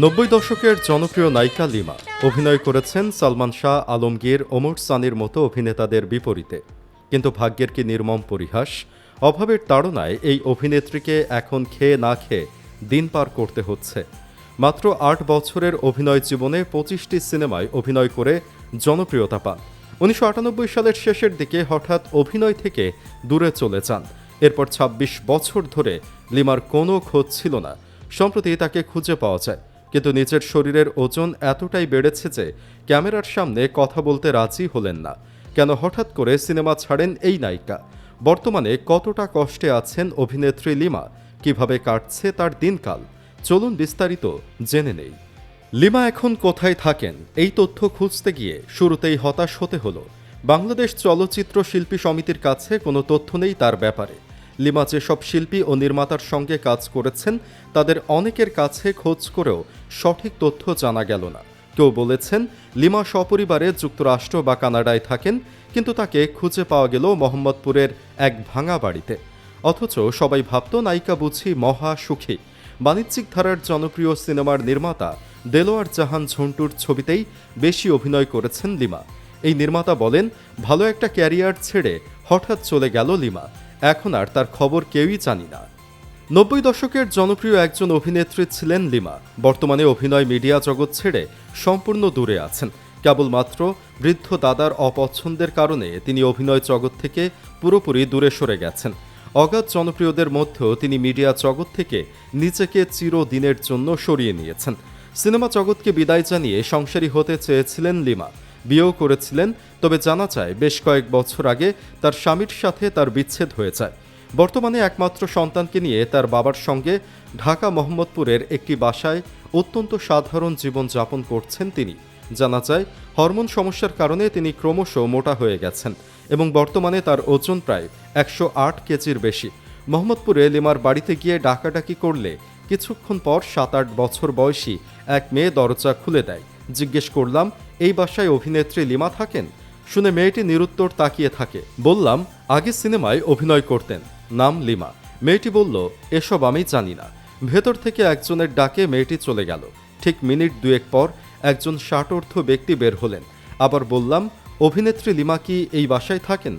দশকের জনপ্রিয় নায়িকা লিমা অভিনয় করেছেন সালমান শাহ, আলমগীর, ওমর সানির মতো অভিনেতাদের বিপরীতে। কিন্তু ভাগ্যের কি নির্মম পরিহাস, অভাবের তাড়নায় এই অভিনেত্রীকে এখন খেয়ে না খেয়ে দিন পার করতে হচ্ছে। মাত্র ৮ বছরের অভিনয় জীবনে ২৫টি সিনেমায় অভিনয় করে জনপ্রিয়তা পান। ১৯৯৮ সালের শেষের দিকে হঠাৎ অভিনয় থেকে দূরে চলে যান। এরপর ২৬ বছর ধরে লিমার কোনো খোঁজ ছিল না। সম্প্রতি তাকে খুঁজে পাওয়া যায়, কিন্তু নিজের শরীরের ওজন এতটাই বেড়েছে যে ক্যামেরার সামনে কথা বলতে রাজি হলেন না। কেন হঠাৎ করে সিনেমা ছাড়েন এই নায়িকা? বর্তমানে কতটা কষ্টে আছেন অভিনেত্রী লিমা? কিভাবে কাটছে তার দিনকাল? চলুন বিস্তারিত জেনে নেই। লিমা এখন কোথায় থাকেন, এই তথ্য খুঁজতে গিয়ে শুরুতেই হতাশ হতে হলো। বাংলাদেশ চলচ্চিত্র শিল্পী সমিতির কাছে কোনো তথ্য নেই তার ব্যাপারে। লিমা যেসব শিল্পী ও নির্মাতার সঙ্গে কাজ করেছেন তাদের অনেকের কাছে খোঁজ করেও সঠিক তথ্য জানা গেল না। কেউ বলেছেন লিমা সপরিবারে যুক্তরাষ্ট্র বা কানাডায় থাকেন, কিন্তু তাকে খুঁজে পাওয়া গেল মোহাম্মদপুরের এক ভাঙা বাড়িতে। অথচ সবাই ভাবত নায়িকা বুঝি মহা সুখী। বাণিজ্যিক ধারার জনপ্রিয় সিনেমার নির্মাতা দেলোয়ার জাহান ঝন্টুর ছবিতেই বেশি অভিনয় করেছেন লিমা। এই নির্মাতা বলেন, ভালো একটা ক্যারিয়ার ছেড়ে হঠাৎ চলে গেল লিমা, এখন আর তার খবর কেউই জানি না। ৯০ দশকের জনপ্রিয় একজন অভিনেত্রী ছিলেন লিমা। বর্তমানে অভিনয় মিডিয়া জগৎ ছেড়ে সম্পূর্ণ দূরে আছেন। কেবলমাত্র বৃদ্ধ দাদার অপছন্দের কারণে তিনি অভিনয় জগৎ থেকে পুরোপুরি দূরে সরে গেছেন। অগাধ জনপ্রিয়দের মধ্যেও তিনি মিডিয়া জগৎ থেকে নিজেকে চিরদিনের জন্য সরিয়ে নিয়েছেন। সিনেমা জগৎকে বিদায় জানিয়ে সংসারী হতে চেয়েছিলেন লিমা, বিয়েও করেছিলেন। তবে জানা যায় বেশ কয়েক বছর আগে তার স্বামীর সাথে তার বিচ্ছেদ হয়ে যায়। বর্তমানে একমাত্র সন্তানকে নিয়ে তার বাবার সঙ্গে ঢাকা মোহাম্মদপুরের একটি বাসায় অত্যন্ত সাধারণ জীবন যাপন করছেন তিনি। জানা যায় হরমোন সমস্যার কারণে তিনি ক্রমশ মোটা হয়ে গেছেন এবং বর্তমানে তার ওজন প্রায় ১০৮ কেজির বেশি। মোহাম্মদপুরে লিমার বাড়িতে গিয়ে ডাকাডাকি করলে কিছুক্ষণ পর ৭-৮ বছর বয়সী এক মেয়ে দরজা খুলে দেয়। জিজ্ঞেস করলাম, এই বাসায় অভিনেত্রী লিমা থাকেন? শুনে মেয়েটি নিরুত্তর তাকিয়ে থাকে। বললাম, আগে সিনেমায় অভিনয় করতেন, নাম লিমা। মেয়েটি বলল, এসব আমি জানি না। ভেতর থেকে একজনের ডাকে মেয়েটি চলে গেল। ঠিক মিনিট দুয়েক পর একজন ষাটোর্ধ্ব ব্যক্তি বের হলেন। আবার বললাম, অভিনেত্রী লিমা কি এই বাসায় থাকেন?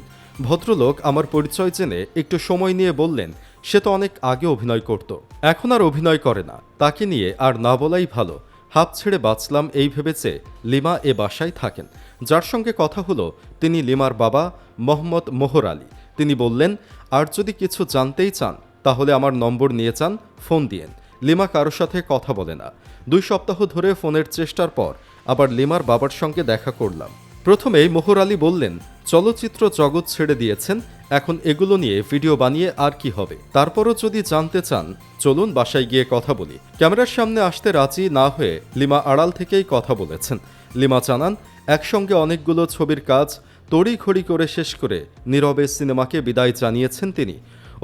ভদ্রলোক আমার পরিচয় জেনে একটু সময় নিয়ে বললেন, সে তো অনেক আগে অভিনয় করত, এখন আর অভিনয় করে না, তাকে নিয়ে আর না বলাই ভালো। হাঁপ ছেড়ে বাঁচলাম এই ভেবেছে লিমা এ বাসায় থাকেন। যার সঙ্গে কথা হলো তিনি লিমার বাবা মোহাম্মদ মোহর আলী। তিনি বললেন, আর যদি কিছু জানতেই চান তাহলে আমার নম্বর নিয়ে যান, ফোন দিয়েন। লিমা কারোর সাথে কথা বলে না। ২ সপ্তাহ ধরে ফোনের চেষ্টার পর আবার লিমার বাবার সঙ্গে দেখা করলাম। প্রথমেই মোহর আলী বললেন, চলচ্চিত্র জগৎ ছেড়ে দিয়েছেন, এখন এগুলো নিয়ে ভিডিও বানিয়ে আর কি হবে? তারপরও যদি জানতে চান চলুন বাসায় গিয়ে কথা বলি। ক্যামেরার সামনে আসতে রাজি না হয়ে লিমা আড়াল থেকেই কথা বলেছেন। লিমা জানান, একসঙ্গে অনেকগুলো ছবির কাজ তড়িঘড়ি করে শেষ করে নীরবে সিনেমাকে বিদায় জানিয়েছেন তিনি।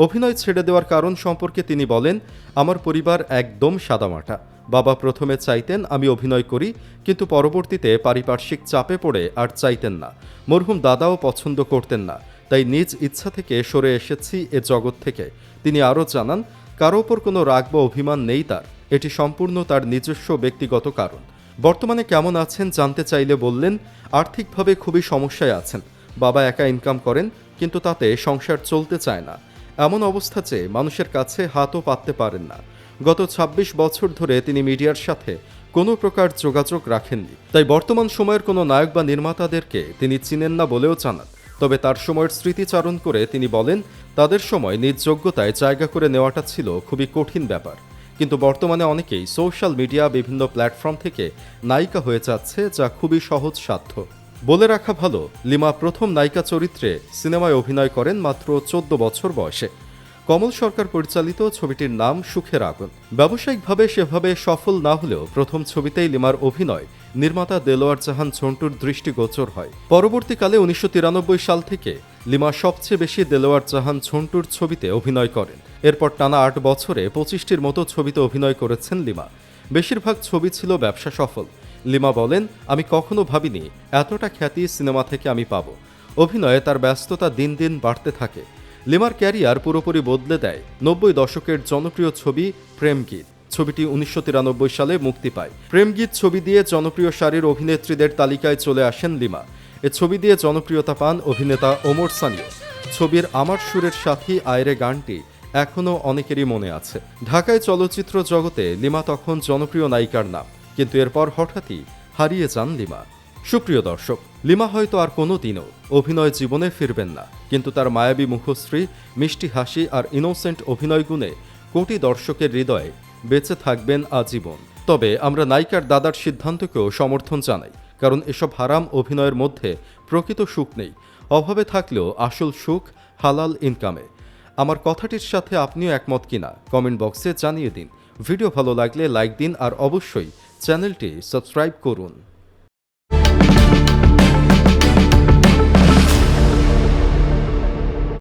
অভিনয় ছেড়ে দেওয়ার কারণ সম্পর্কে তিনি বলেন, আমার পরিবার একদম সাদামাটা। বাবা প্রথমে চাইতেন আমি অভিনয় করি, কিন্তু পরবর্তীতে পারিপার্শ্বিক চাপে পড়ে আর চাইতেন না। মরহুম দাদাও পছন্দ করতেন না, তাই নিজ ইচ্ছা থেকে সরে এসেছি এ জগৎ থেকে। তিনি আরও জানান, কারো ওপর কোনো রাগ বা অভিমান নেই তার, এটি সম্পূর্ণ তার নিজস্ব ব্যক্তিগত কারণ। বর্তমানে কেমন আছেন জানতে চাইলে বললেন, আর্থিকভাবে খুবই সমস্যায় আছেন। বাবা একা ইনকাম করেন, কিন্তু তাতে সংসার চলতে চায় না। এমন অবস্থা যে মানুষের কাছে হাতও পাততে পারেন না। গত ২৬ বছর ধরে তিনি মিডিয়ার সাথে কোনো প্রকার যোগাযোগ রাখেননি। তাই বর্তমান সময়ের কোনো নায়ক বা নির্মাতাদেরকে তিনি চিনেন না বলেও জানান। তবে তার সময়ের স্মৃতিচারণ করে তিনি বলেন, তাদের সময় নিজ যোগ্যতায় জায়গা করে নেওয়াটা ছিল খুবই কঠিন ব্যাপার। কিন্তু বর্তমানে অনেকেই সোশ্যাল মিডিয়া বিভিন্ন প্ল্যাটফর্ম থেকে নায়িকা হয়ে যাচ্ছে, যা খুবই সহজ সাধ্য। বলে রাখা ভালো, লিমা প্রথম নায়িকা চরিত্রে সিনেমায় অভিনয় করেন মাত্র ১৪ বছর বয়সে। কমল সরকার পরিচালিত ছবিটির নাম সুখের আগুন। ব্যবসায়িকভাবে সেভাবে সফল না হলেও প্রথম ছবিতেই লিমার অভিনয় নির্মাতা দেলোয়ার জাহান ঝন্টুর দৃষ্টিগোচর হয়। পরবর্তীকালে ১৯৯৩ সাল থেকে লিমা সবচেয়ে বেশি দেলোয়ার জাহান ঝন্টুর ছবিতে অভিনয় করেন। এরপর টানা ৮ বছরে ২৫টির মতো ছবিতে অভিনয় করেছেন লিমা। বেশিরভাগ ছবি ছিল ব্যবসা সফল। লিমা বলেন, আমি কখনো ভাবিনি এতটা খ্যাতি সিনেমা থেকে আমি পাব। অভিনয়ে তার ব্যস্ততা দিন দিন বাড়তে থাকে। লিমার ক্যারিয়ার পুরোপুরি বদলে দেয় ৯০ দশকের জনপ্রিয় ছবি প্রেম গীত। ছবিটি 1993 সালে মুক্তি পায়। প্রেমগীত ছবি দিয়ে জনপ্রিয় সারির অভিনেত্রীদের তালিকায় চলে আসেন লিমা। এ ছবি দিয়ে জনপ্রিয়তা পান অভিনেতা ওমর সানিও। ছবির আমার সুরের সাথী আয়রে গানটি এখনও অনেকেরই মনে আছে। ঢাকায় চলচ্চিত্র জগতে লিমা তখন জনপ্রিয় নায়িকার নাম, কিন্তু এরপর হঠাৎই হারিয়ে যান লিমা। সুপ্রিয় দর্শক, লিমা হয়তো আর কোনো দিনও অভিনয় জীবনে ফিরবেন না, কিন্তু তার মায়াবী মুখশ্রী, মিষ্টি হাসি আর ইনোসেন্ট অভিনয় গুণে কোটি দর্শকের হৃদয়ে বেঁচে থাকবেন আজীবন। তবে আমরা নায়িকার দাদার সিদ্ধান্তকেও সমর্থন জানাই, কারণ এসব হারাম অভিনয়ের মধ্যে প্রকৃত সুখ নেই। অভাবে থাকলেও আসল সুখ হালাল ইনকামে। আমার কথাটির সাথে আপনিও একমত কিনা কমেন্ট বক্সে জানিয়ে দিন। ভিডিও ভালো লাগলে লাইক দিন আর অবশ্যই চ্যানেলটি সাবস্ক্রাইব করুন।